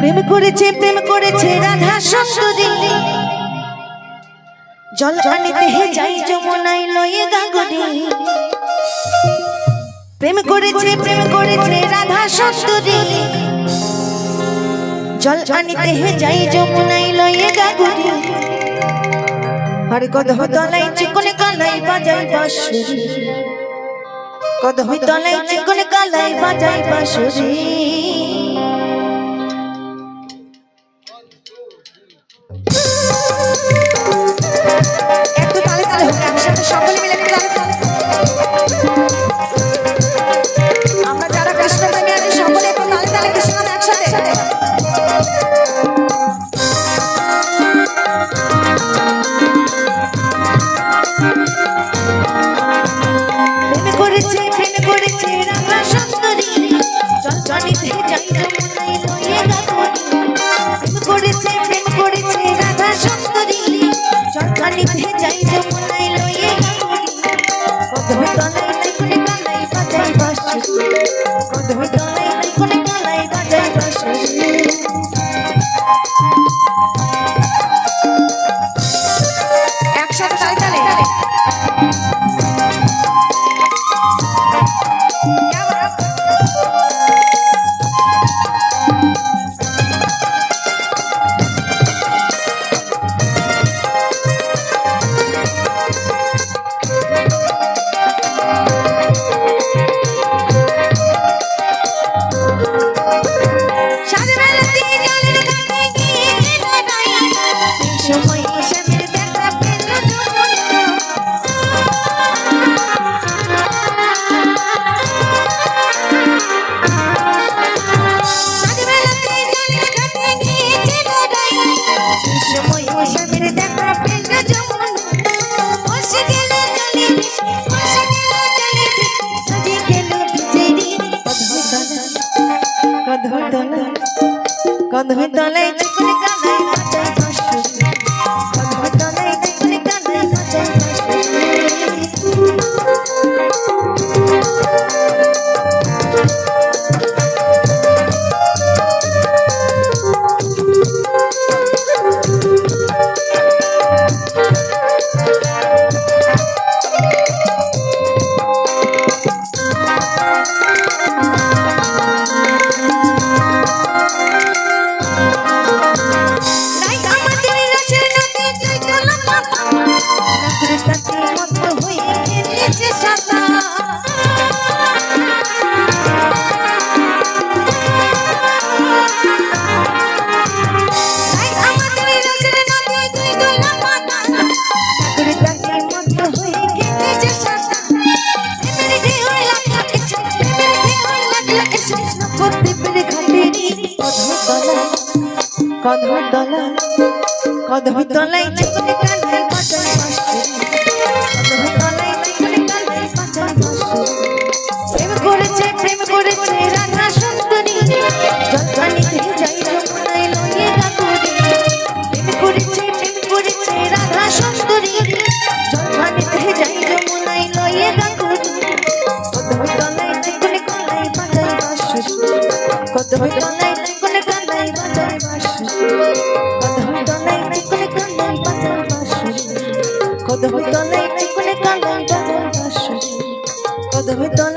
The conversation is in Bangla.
প্রেম করেছে রাধা সুন্দরী জল আনিতে যাই যমুনায় লয়ে গাঙ্গুরি প্রেম করেছে রাধা সুন্দরী জল আনিতে যাই যমুনায় লয়ে গাঙ্গুরি আর কদহ তলায় চিকন কালাই বাজাই বাঁশুরি কদহ তলায় চিকন কালাই বাজাই বাঁশুরি একটু তালে তালে হোক একসাথে সকলে মিলে আমরা যারা কৃষ্ণ প্রেমী আছি সকলে একটু তালে তালে কৃষ্ণ একসাথে প্রেম করেছে রাধা সুন্দরী জল আনিতে যাই যমুনায় লয়ে গাঙ্গুরি প্রেম করেছে রাধা সুন্দরী জল আনিতে যাই যমুনায় লয়ে গাঙ্গুরি কদহ তলায় চিকন কালাই বাজাই বাঁশুরি কদহ তলায় চিকন কালাই বাজাই বাঁশুরি একসাথে তালে তালে কদহ তলায় চিকন কালাই বাজাই বাঁশুরি কদহ তলায় চিকন কালাই বাজাই কদহ তলায় চিকন কালাই বাজাই বাঁশুরি কদহ তলায় চিকন কালাই বাজাই বাঁশুরি প্রেম করেছে রাধা সুন্দরী জল আনিতে যাই যমুনায় লয়ে গাঙ্গুরি প্রেম করেছে রাধা সুন্দরী জল আনিতে যাই যমুনায় লয়ে গাঙ্গুরি কদহ তলায় চিকন কালাই বাজাই বাঁশুরি কদহ তলায় চিকন কালাই বাজাই বাঁশুরি কদহ তলায় চিকন কালাই বাজাই বাঁশুরি কদহ তলায়